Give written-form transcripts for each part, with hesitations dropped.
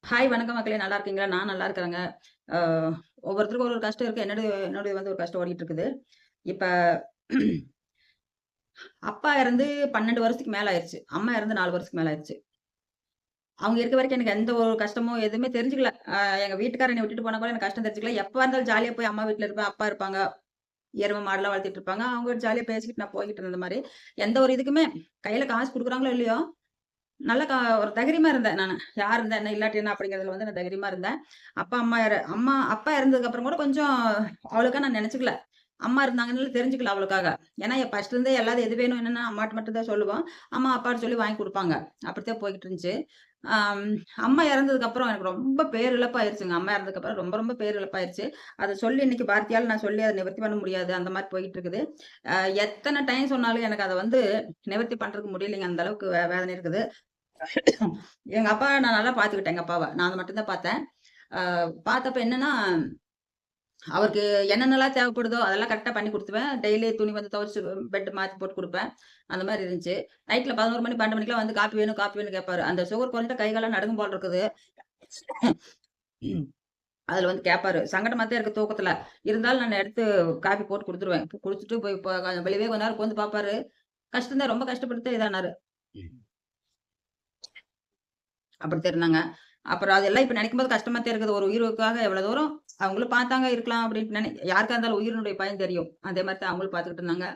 Hi வணக்கம் மக்களே! நல்லா இருக்கீங்களா? நான் நல்லா இருக்கிறேங்க. அ ஒவ்வொருத்தருக்கும் ஒரு ஒரு கஷ்டம் இருக்கு. என்னுடைய என்னுடைய வந்து ஒரு கஷ்டம் ஓடிட்டு இருக்குது. இப்ப அப்பா இறந்து 12 வருஷத்துக்கு மேல ஆயிருச்சு. அம்மா இறந்து 4 வருஷத்துக்கு மேல ஆயிருச்சு. அவங்க இருக்க வரைக்கும் எனக்கு எந்த ஒரு கஷ்டமும் எதுவுமே தெரிஞ்சுக்கல. எங்க வீட்டுக்காரர் என்னை விட்டுட்டு போனா கூட எனக்கு கஷ்டம் தெரிஞ்சுக்கல. எப்ப இருந்தாலும் ஜாலியா போய் அம்மா வீட்ல இருப்பேன். அப்பா இருப்பாங்க. எரும மாடுலாம் வளர்த்துட்டு இருப்பாங்க. அவங்க ஜாலியா பேசிக்கிட்டு நான் போய்க்கிட்டு இருந்த மாரி. எந்த ஒரு இதுக்குமே கையில காசு குடுக்குறாங்களோ இல்லையோ, நல்ல ஒரு தைரியமா இருந்தேன் நானு. யார் இருந்தா என்ன, இல்லாட்டி என்ன அப்படிங்கிறதுல வந்து நான் தைரியமா இருந்தேன். அப்பா இறந்ததுக்கு அப்புறம் கூட கொஞ்சம் அவ்வளோக்கா நான் நெனச்சுக்கல. அம்மா இருந்தாங்கன்னு தெரிஞ்சுக்கல அவ்வளோக்காக. ஏன்னா ஃபர்ஸ்ட்ல இருந்தே எல்லாரும் எது வேணும் என்னன்னா அம்மாட்ட மட்டும் தான் சொல்லுவோம். அம்மா, அப்பாட்ட சொல்லி வாங்கி குடுப்பாங்க. அப்படித்தான் போய்க்கிட்டு இருந்துச்சு. ஆம் அம்மா இறந்ததுக்கு அப்புறம் எனக்கு ரொம்ப பேரிழப்பாயிருச்சுங்க. அம்மா இறந்ததுக்கு அப்புறம் ரொம்ப ரொம்ப பேரிழப்பாயிருச்சு. அத சொல்லி இன்னைக்கு வார்த்தையால நான் சொல்லி அத நிவர்த்தி பண்ண முடியாது. அந்த மாரி போயிட்டு இருக்குது. அ எத்தன டைம் சொன்னாலும் எனக்கு அத வந்து நிவர்த்தி பண்றதுக்கு முடியலைங்க. அந்த அளவுக்கு வேதனை இருக்குது. எங்க அப்பாவ நான் நல்லா பார்த்துக்கிட்டேன், எங்க அப்பாவ. நான் அத மட்டும் தான் பார்த்தேன். பார்த்தப்ப என்னன்னா, அவருக்கு என்னென்னலாம் தேவைப்படுதோ, அதெல்லாம் கரெக்ட்டா பண்ணி குடுத்துருவேன். டெய்லி துணி வந்து துவைச்சு பெட் மாத்தி போட்டு குடுப்பேன். அந்த மாரி இருந்துச்சு. நைட்ல 11 மணி, 12 மணிக்கெல்லாம் வந்து காப்பி வேணும், காப்பி வேணும்னு கேட்பாரு. அந்த சுகர் குறைஞ்சுட்டா கை கால்லாம் நடுங்கும் போல இருக்குது. அதுல வந்து கேட்பாரு. சங்கடமா தான் இருக்கு தூக்கத்துல. இருந்தாலும் நான் எடுத்து காப்பி போட்டு குடுத்துருவேன். குடிச்சுட்டு போய் வெளியவே கொஞ்ச நேரம் உட்காந்து பார்ப்பாரு. கஷ்டம் தான் ரொம்ப கஷ்டப்பட்டு இதானாரு. அப்படித்தான் இருந்தாங்க. அப்புறம் அதெல்லாம் இப்ப நினைக்கும்போது கஷ்டமா தான் இருக்குது. ஒரு உயிருக்காக எவ்வளோ தூரம் அவங்களும் பார்த்தாங்க இருக்கலாம் அப்படின்னு யாருக்கா இருந்தாலும் உயிரினுடைய பயம் தெரியும். அதே மாரி தான் அவங்களும் பார்த்துக்கிட்டு இருந்தாங்க.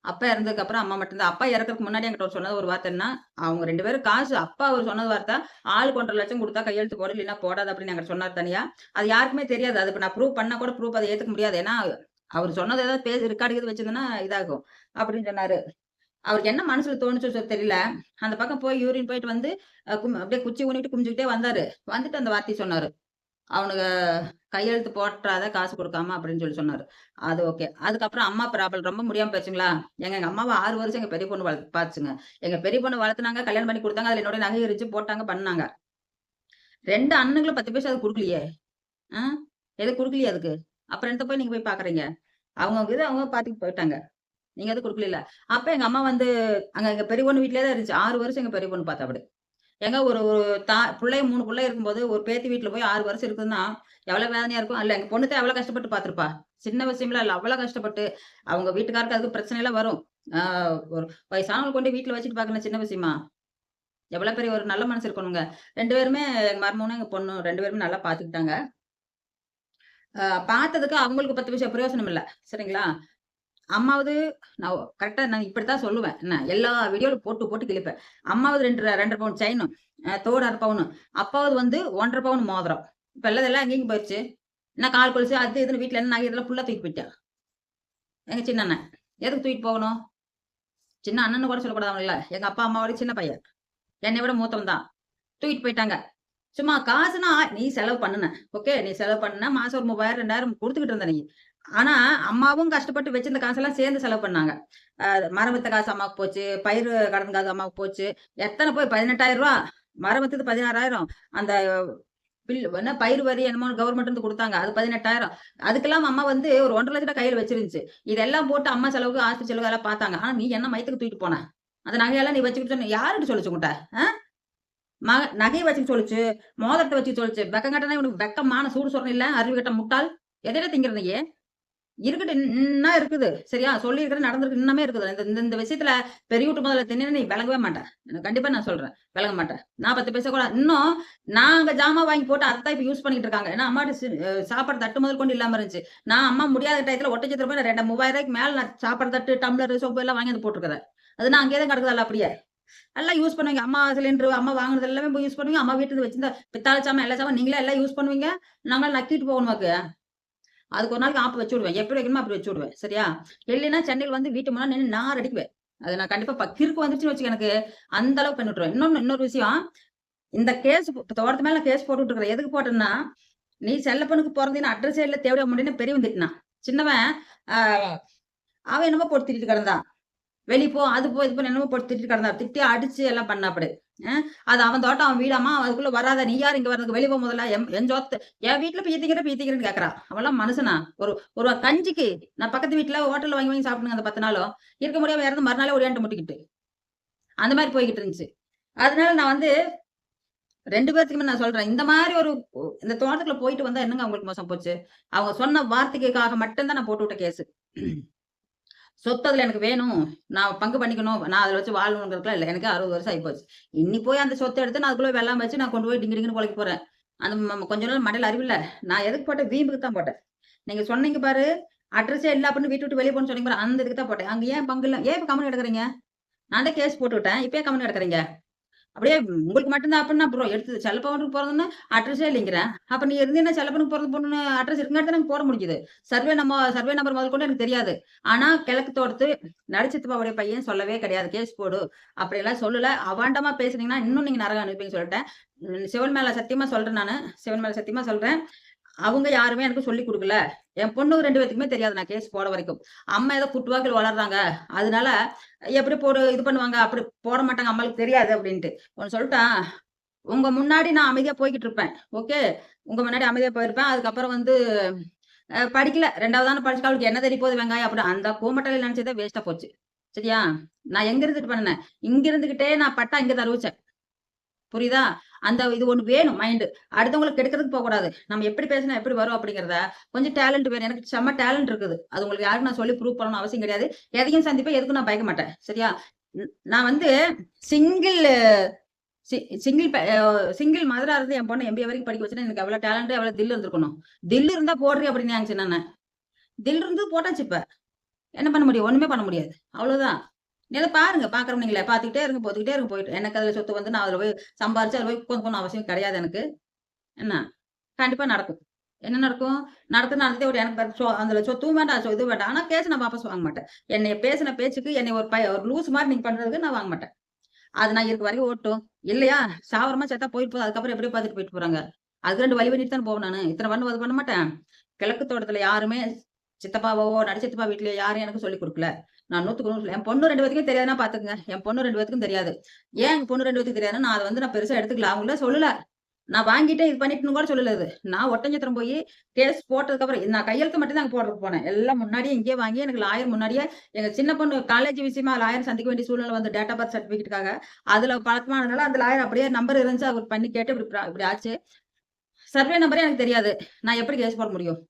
அப்பா இறந்ததுக்கு அப்புறம் அம்மா மட்டும் தான். அப்பா இறக்கறதுக்கு முன்னாடி என்கிட்ட சொன்னது ஒரு வார்த்தை என்ன, அவங்க 2 பேரும் காசு அப்பா அவரு சொன்னது வார்த்தை, ஆளுக்கு 1,50,000 குடுத்தா கையெழுத்து போடு, இல்லைன்னா போடாத அப்படின்னு என்கிட்ட சொன்னாரு தனியா. அது யாருக்குமே தெரியாது. அது இப்ப நான் ப்ரூவ் பண்ணா கூட ப்ரூஃப் அத ஏத்துக்க முடியாது. ஏன்னா, அவரு சொன்னது ஏதாவது ரெக்கார்டு கீது வச்சிருந்தேன்னா இதாகும். அப்படின்னு சொன்னாரு. அவருக்கு என்ன மனசுல தோணுச்சோ தெரியல. அந்த பக்கம் போய் யூரின் போயிட்டு வந்து அப்படியே குச்சி ஊனிட்டு குனிஞ்சுக்கிட்டே வந்தாரு. வந்துட்டு அந்த வார்த்தைய சொன்னாரு. "அவனுக கையெழுத்து போட்றாத காசு குடுக்காம" அப்படின்னு சொல்லி சொன்னாரு. அது ஓகே. அதுக்கப்புறம் அம்மா ப்ராப்ளம் ரொம்ப முடியாம போச்சுங்களா, எங்க அம்மாவ 6 வருஷம் எங்க பெரிய பொண்ணு பாத்துச்சுங்க. எங்க பெரிய பொண்ணு வளர்த்துனாங்க, கல்யாணம் பண்ணி குடுத்தாங்க. அதுல என்னோட நகை இருந்துச்சு, போட்டாங்க, பண்ணாங்க. 2 அண்ணனுங்களும் 10 பைசா அதுக்கு குடுக்கலையே. ஆ எதுக்கு குடுக்கலையே அதுக்கு. அப்புறம் என்னத்த போய் நீங்க போய் பாக்குறீங்க? அவங்கவங்க இத அவங்க பாத்துட்டு போயிட்டாங்க. நீங்க எதுவும் குடுக்கலைல. அப்ப எங்க அம்மா வந்து அங்க எங்க பெரிய பொண்ணு வீட்லயே தான் இருந்துச்சு. 6 வருஷம் எங்க பெரிய பொண்ணு பாத்தாப்படி. ஏங்க ஒரு ஒரு புள்ளைய 3 புள்ளை இருக்கும்போது, ஒரு பேத்தி வீட்ல போய் 6 வருஷம் இருக்குதுன்னா, எவ்வளோ வேதனையா இருக்கும். அல்ல எங்க பொண்ணு தான் எவ்வளோ கஷ்டப்பட்டு பார்த்துருப்பா. சின்ன விஷயம்லாம் இல்ல. அவ்வளோ கஷ்டப்பட்டு, அவங்க வீட்டுக்காருக்கு அதுக்கு பிரச்சனைலாம் வரும். ஆ ஒரு வயசானவங்கள கொண்டு வீட்ல வச்சுட்டு பார்க்கணும் சின்ன விஷயமா? எவ்வளோ பெரிய ஒரு நல்ல மனசு இருக்கணுங்க. 2 பேருமே எங்க மருமகனும், எங்க பொண்ணும் 2 பேருமே நல்லா பார்த்துக்கிட்டாங்க. பார்த்ததுக்கு அவங்களுக்கு 10 பைசா பிரயோசனம் இல்ல. சரிங்களா? அம்மாவது நான் இப்படித்தான் சொல்லுவேன். என்ன எல்லா வீடியோல போட்டு போட்டு கிழிப்பேன். அம்மாவது 2 2 1/2 பவுன் செயினு, தோடு 1/2 பவுனு. அப்பாவது வந்து 1 1/2 பவுன் மோதிரம். இப்ப எல்லாம் எங்கேங்க போயிருச்சு? என்ன கால் கொலுசு அது இதுன்னு வீட்ல என்ன நகை இதெல்லாம் ஃபுல்லா தூக்கிட்டு போயிட்டான். எங்க சின்ன அண்ணன். எதுக்கு தூக்கிட்டு போகணும்? சின்ன அண்ணன்னு கூட சொல்லக்கூடாது அவங்கள. எங்க அப்பா, அம்மாவோட சின்ன பையன். என்னைய விட மூத்தவன் தான். தூக்கிட்டு போயிட்டாங்க. சும்மா காசுன்னா நீ செலவு பண்ணுன. ஓகே. நீ செலவு பண்ணுன. மாசம் ஒரு 3000, 2000 குடுத்துக்கிட்டு இருந்த நீ. ஆனா, அம்மாவும் கஷ்டப்பட்டு வச்சிருந்த காசெல்லாம் சேர்ந்து செலவு பண்ணாங்க. அ மரம் வித்த காசு அம்மாவுக்கு போச்சு. பயிரு கடன் காசு அம்மாவுக்கு போச்சு. எத்தன போய் ரூ. 18,000 மரம் வித்தது 16,000 அந்த என்ன பயிர் வரி என்னமோ கவர்மெண்ட் இருந்து குடுத்தாங்க. அது 18,000 அதுக்கெல்லாம் அம்மா வந்து ஒரு 1,50,000 கையில வச்சிருந்துச்சு. இதெல்லாம் போட்டு அம்மா செலவுக்கு, ஆஸ்பத்திரி செலவு எல்லாம் பார்த்தாங்க. ஆனா, நீ என்ன மயத்துக்கு தூக்கிட்டு போன? அந்த நகையெல்லாம் நீ வச்சுக்கிட்டு யாருகிட்ட சொல்லுச்சு உன்ட்ட? அ? நகைய வச்சுக்க சொல்லுச்சு. மோதிரத்த வச்சுக்க சொல்லுச்சு. வெக்கம் கெட்டவனே உனக்கு வெக்கம், மானம், சூடு சொரணை இல்ல. அறிவு கெட்ட முட்டாள். எதட திங்கிற நீயி? இருக்கட்டு இன்னா இருக்குது. சரியா? சொல்லியிருக்கிறது நடந்திருக்கு. இன்னமே இருக்குது. இந்த இந்த இந்த விஷயத்துல பெரிய வீட்டு முதல்ல தின்னேன்னா நீ விளங்கவே மாட்ட. கண்டிப்பா நான் சொல்றேன். விளங்க மாட்ட. நான் 10 பைசா கூட இன்னும் நாங்க ஜாமான் வாங்கி போட்டு அதத்தான் இப்ப யூஸ் பண்ணிட்டு இருக்காங்க. ஏன்னா அம்மாட்ட சாப்பாடு தட்டு முதல் கொண்டு இல்லாம இருந்துச்சு. நான் அம்மா முடியாத டயத்துல ஒட்டச்சத்திர போய் 3000 மேல நான் சாப்பாடு தட்டு, டம்ளர், சொம்பு எல்லாம் வாங்கி வந்து போட்டுருக்கிறேன். அது நான் அங்கேயே தான் கிடக்குதுல்ல அப்படியே. எல்லாம் யூஸ் பண்ணுவீங்க. அம்மா சிலிண்டர் அம்மா வாங்குனது எல்லாமே போய் யூஸ் பண்ணுவீங்க. அம்மா வீட்டுல வச்சிருந்த பித்தாள சாமான், எல்லா சாமான் நீங்களே எல்லாம் யூஸ் பண்ணுவீங்க. நாங்கலாம் நக்கிட்டு போகணுமாக்கு. அதுக்கு ஒரு நாளைக்கு ஆப்பு வச்சு விடுவேன். எப்படி வைக்கணுமோ அப்படி வச்சு விடுவேன். சரியா? இல்லைன்னா சென்னையில வந்து வீட்டு முன்னாடி நின்னு நார் அடிக்குவேன். அது நான் கண்டிப்பா கிறுக்கு வந்துருச்சுன்னு வச்சுக்க எனக்கு, அந்த அளவுக்கு பண்ணி விட்டுருவேன். இன்னொரு விஷயம், இந்த கேஸ் தோட்டத்து மேல நான் கேஸ் போட்டுட்டு இருக்கிறேன். எதுக்கு போட்டேன்னா, நீ செல்ல பொண்ணுக்கு பொறந்தீன்னு அட்ரஸே இல்ல தேவடியா முடின்னு பெரியவன் திட்டினான். சின்னவன் அ அவன் என்னமோ போட்டு திட்டிட்டு கிடந்தான். வெளிய போ, அது போ, இது போ என்னமோ போட்டு திட்டிட்டு கிடந்தா. திட்டி அடிச்சு எல்லாம் பண்ணாப்படி. அ அது அவன் தோட்டம், அவன் வீடாம்மா, அதுக்குள்ள வராத. நீ யாரு இங்க வர்றதுக்கு? வெளிய போ முதல்ல. என் சோத்த என் வீட்ல பீ திங்கிறேன்னு கேட்கறான். அவன்லாம் மனுஷனா? ஒரு ஒரு கஞ்சிக்கு நான் பக்கத்து வீட்ல ஹோட்டல்ல வாங்கி வாங்கி சாப்பிட்டுங்க அந்த 10 நாளும். இருக்க முடியாம இறந்து மறுநாளே ஓடியான்ட்டு முட்டிக்கிட்டு. அந்த மாரி போய்க்கிட்டு இருந்துச்சு. அதனால நான் வந்து 2 பேத்துக்குமே நான் சொல்றேன். இந்த மாரி ஒரு இந்த தோட்டத்துக்குள்ள போயிட்டு வந்தா என்னங்க அவங்களுக்கு மோசம் போச்சு? அவங்க சொன்ன வார்த்தைக்காக மட்டும் தான் நான் போட்டுவிட்ட கேஸு. சொத்து அதுல எனக்கு வேணும். நான் பங்கு பண்ணிக்கணும். நான் அதுல வச்சு வாழணுங்கிறதுக்குலாம் இல்ல. எனக்கு 60 வருஷம் ஆயிப்போச்சு. இன்னி போய் அந்த சொத்த எடுத்து நான் அதுக்குள்ள வெள்ளாம வச்சு நான் கொண்டு போய் டிங்கு டிங்குன்னு பொழைக்க போறேன். அந்த கொஞ்ச நாள் மண்டையில அறிவில்ல. நான் எதுக்கு போட்டேன்? வீம்புக்கு தான் போட்டேன். நீங்க சொன்னீங்க பாரு, அட்ரஸே இல்ல அப்படின்னு வீட்ட விட்டு வெளிய போன்னு சொன்னீங்க பாரு, அந்த இதுக்கு தான் போட்டேன். அங்க ஏன் பங்கு இல்ல? ஏன் இப்ப கம்முனு கிடக்குறீங்க? நான் தான் கேஸ் போட்டு விட்டேன். இப்ப ஏன் கம்முனு கிடக்குறீங்க? அப்படியே உங்களுக்கு மட்டும் தான் அப்புட்ன்னா, அப்புறம் எடுத்து செல்லப்பவனுக்கு பொறந்தோனே அட்ரஸே இல்லைங்கிறேன். அப்ப நீ இருந்தீன்னா செல்லப்பனுக்கு பொறந்த பொண்ணுன்னு அட்ரஸ் இருக்குங்காட்டி தானே போட முடிஞ்சுது. சர்வே நம்பர் முதற்கொண்டு எனக்கு தெரியாது. ஆனா கிழக்கு தோட்டத்து நடுச்சித்தப்பாவுடைய பையன் சொல்லவே கிடையாது. கேஸ் போடு அப்படியெல்லாம் சொல்லல. அவாண்டமா பேசுனீங்கன்னா, இன்னும் நீங்க நரகம் அனுபவிப்பீங்கன்னு சொல்லிட்டேன். சிவன் மேல சத்தியமா சொல்றேன் நானு. சிவன் மேல சத்தியமா சொல்றேன். அவங்க யாருமே எனக்கு சொல்லிக் குடுக்கல. என் பொண்ணுங்க 2 பேத்துக்குமே தெரியாது நான் கேஸ் போட வரைக்கும். அம்மா ஏதோ குட்டுவாக்கில வளர்றாங்க. அதனால எப்படி இது பண்ணுவாங்க, அப்படி போட மாட்டாங்க அம்மாளுக்கு தெரியாது அப்படின்ட்டு. ஒண்ணு சொல்லட்டா? உங்க முன்னாடி நான் அமைதியா போய்க்கிட்டு இருப்பேன். ஓகே. உங்க முன்னாடி அமைதியா போயிருப்பேன். அதுக்கப்புறம் படிக்கல. 2வது தான படிச்சுட்டு அவளுக்கு என்ன தெரிய போகுது வெங்காயம் அப்படி அந்த கோமட்டலைல நெனச்சதே வேஸ்ட்டா போச்சு. சரியா? நான் எங்க இருந்துட்டு பண்ணுனேன்? இங்க இருந்துகிட்டே நான் பட்டா இங்க தருவிச்சேன். புரியுதா? அந்த இது ஒண்ணு வேணும் மைண்டு. அடுத்தவங்கள கெடுக்கிறதுக்கு போக்கூடாது. நம்ம எப்படி பேசினா எப்படி வரும் அப்படிங்கிறத, கொஞ்சம் டேலண்ட் வேணும். எனக்கு செம்ம டேலண்ட் இருக்குது. அது உங்களுக்கு யாருக்கும் நான் சொல்லி ப்ரூவ் பண்ணணும்னு அவசியம் கிடையாது. எதையும் சந்திப்பேன், எதுக்கும் நான் பயக்க மாட்டேன். சரியா? நான் சிங்கிள் சி சிங்கிள் ப அ சிங்கிள் மதரா இருந்து என் பொண்ண எம்பிஏ வரைக்கும் படிக்க வச்சேன்னா, எனக்கு எவ்வளோ டேலண்ட், எவ்வளோ தில் இருந்திருக்கணும். தில் இருந்தா போடுறி அப்படின்னாச்சு நானு. தில் இருந்து போட்டாச்சு இப்ப. என்ன பண்ண முடியும்? ஒண்ணுமே பண்ண முடியாது. அவ்வளோதான். நீங்க பாருங்க, பார்க்குறவங்கள பார்த்துக்கிட்டே இருங்க, போத்துக்கிட்டே இருங்க போயிட்டு. எனக்கு அதுல சொத்து நான் அதுல போய் சம்பாரிச்சு அதுல போய் உட்காந்துக்கணும்னு அவசியம் கிடையாது எனக்கு. என்ன? கண்டிப்பா நடக்கும். என்ன நடக்கும்? நடந்துட்டே ஓடும். எனக்கு அதுல சொத்தும் வேண்டாம், இதுவும் வேண்டாம். ஆனா கேஸ் நான் வாபஸ் வாங்க மாட்டேன். என்னைய பேசின பேச்சுக்கு என்னைய ஒரு லூஸ் மாரி நீங்க பண்றதுக்கு நான் வாங்க மாட்டேன். அது நான் இருக்க வரைக்கும் ஓட்டும். இல்லையா? சாவரமா செத்தா போயிட்டு போகுது. அதுக்கப்புறம் எப்படியோ பார்த்துட்டு போயிட்டு போறாங்க. அதுக்கு 2 வழி பண்ணிட்டு தானே போவேன் நானு. இத்தன அது பண்ண மாட்டேன். கிழக்கு தோட்டத்துல யாருமே சித்தப்பாவோ, நடு வீட்லயோ யாரும் எனக்கு சொல்லிக் குடுக்கல. நான் 100க்கு 100 என் பொண்ணு 2 பேத்துக்குமே தெரியாதுன்னா பாத்துக்கங்க. என் பொண்ணு 2 பேத்துக்கும் தெரியாது. ஏன் எங்க பொண்ணு 2 பேத்துக்கு தெரியாதுன்னா, நான் அத நான் பெருசா எடுத்துக்கல. அவங்களே சொல்லல. நான் வாங்கிட்டேன், இது பண்ணிட்டேன்னு கூட சொல்லல அது. நான் ஒட்டஞ்சத்திரம் போயி கேஸ் போட்டதுக்கப்புறம் நான் கையெழுத்து மட்டும் தான் அங்க போடுறதுக்கு போனேன். எல்லாம் முன்னாடியே இங்கேயே வாங்கி எனக்கு லாயர் முன்னாடியே எங்க சின்ன பொண்ணு காலேஜ் விஷயமா லாயர் சந்திக்க வேண்டிய சூழ்நிலை வந்து டேட் ஆஃப் பர்த் சர்டிஃபிகேட்டுக்காக. அதுல பழக்கமானதுனால அந்த லாயர் அப்படியே நம்பர் இருந்துச்சு. அவர் பண்ணி கேட்டு இப்படி ஆச்சு. சர்வே நம்பரே எனக்கு தெரியாது. நான் எப்படி கேஸ் போட முடியும்?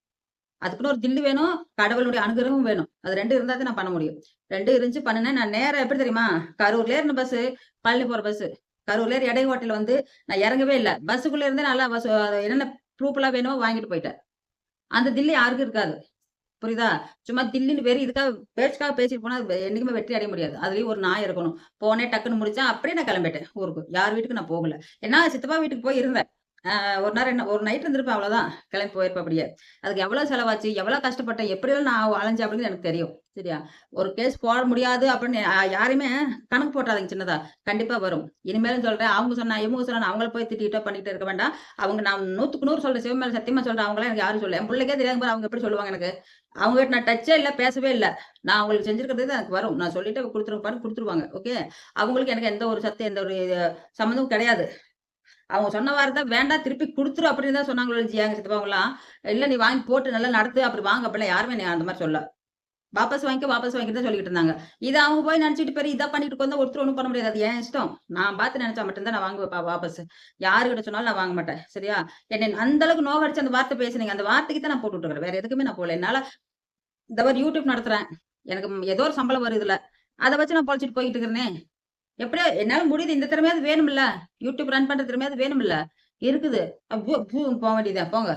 அதுக்குன்னு ஒரு தில்லு வேணும். கடவுளுடைய அனுகிரகமும் வேணும். அது 2 இருந்தா தான் நான் பண்ண முடியும். 2 இருந்துச்சு பண்ணுனேன். நான் நேரா எப்படி தெரியுமா? கரூர்ல ஏறுன பஸ்ஸு, பழனி போற பஸ்ஸு. கரூர்ல ஏறி எடை வந்து நான் இறங்கவே இல்ல. பஸ்ஸுக்குள்ள இருந்தே நல்லா என்னென்ன ப்ரூஃப்லாம் வேணுமோ வாங்கிட்டு போயிட்டேன். அந்த தில்லு யாருக்கும் இருக்காது. புரியுதா? சும்மா தில்லுன்னு இதுக்காக பேச்சுக்காக பேசிட்டு போனா அது என்னைக்குமே வெற்றி அடைய முடியாது. அதுலயும் ஒரு நாய் இருக்கணும். போனேன் டக்குன்னு முடிச்சேன். அப்படியே நான் கிளம்பிட்டேன் ஊருக்கு. யார் வீட்டுக்கும் நான் போகல. ஏன்னா சித்தப்பா வீட்டுக்கு போய் இருந்தேன். ஒரு நேரம் ஒரு நைட் இருந்திருப்பேன் அவ்வளோதான். கிளம்பி போயிருப்பேன் அப்படியே. அதுக்கு எவ்வளோ செலவாச்சு, எவ்வளோ கஷ்டப்பட்டேன், எப்படியெல்லாம் நான் அலைஞ்சேன் அப்படின்னு எனக்கு தெரியும். சரியா? ஒரு கேஸ் போட முடியாது அப்படின்னு யாரையுமே கணக்கு போட்றாதீங்க சின்னதா. கண்டிப்பா வரும். இனிமேலும் சொல்றேன். அவங்க சொன்னா, இவங்க சொன்னா அவங்கள போய் திட்டிட்டோ பண்ணிட்டு இருக்க வேண்டாம். அவங்க நான் 100க்கு 100 சொல்றேன். சிவன் மேல சத்தியமா சொல்றேன். அவங்கலாம் எனக்கு யாரும் சொல்லல. என் பிள்ளைக்கே தெரியாத பாரு அவங்க எப்படி சொல்லுவாங்க எனக்கு. அவங்ககிட்ட நான் டச்சே இல்ல, பேசவே இல்ல. நான் அவங்களுக்கு செஞ்சிருக்கிறது தான் எனக்கு வரும். நான் சொல்லிட்டு குடுத்துருப்பான்னு குடுத்துருவாங்க. ஓகே. அவங்களுக்கு எனக்கு எந்த ஒரு எந்த ஒரு சம்மந்தமும் கிடையாது. அவங்க சொன்ன வார்த்தை வேண்டாம் திருப்பி குடுத்துரு அப்படின்னு தான் சொன்னாங்களோ ஒழிஞ்சு எங்க சித்தப்பாவங்கலாம். இல்ல நீ வாங்கி போட்டு நல்லா நடத்து அப்படி வாங்க அப்படிலாம் யாருமே என்னைய அந்த மாரி சொல்லல. வாபஸ் வாங்கிக்க தான் சொல்லிக்கிட்டு இருந்தாங்க. இத அவங்க போய் நெனச்சுட்டு பெரிய இதா பண்ணிட்டு உட்கார்ந்தா ஒருத்தர் ஒண்ணும் பண்ண முடியாது. அது என் இஷ்டம். நான் பார்த்து நெனச்சா மட்டும் தான் நான் வாங்குவேன் வாபஸ். யாருகிட்ட சொன்னாலும் நான் வாங்க மாட்டேன். சரியா? என்னை அந்த அளவுக்கு நோகடிச்சு அந்த வார்த்தை பேசுனீங்க. அந்த வார்த்தைக்கு தான் நான் போட்டு விட்டுருக்கிறேன். வேற எதுக்குமே நான் போடல. என்னால இந்த மாரி யூடியூப் நடத்துறேன். எனக்கு ஏதோ ஒரு சம்பளம் வருது இதுல. அத வச்சு நான் பொழச்சுட்டு போய்க்கிட்டு இருக்கிறேனே. எப்படியோ என்னால முடியுது. இந்த திறமையாவது வேணும்ல. யூடியூப் ரன் பண்ற திறமையாவது வேணும்ல. இருக்குது. போ வேண்டியதுதான் போங்க.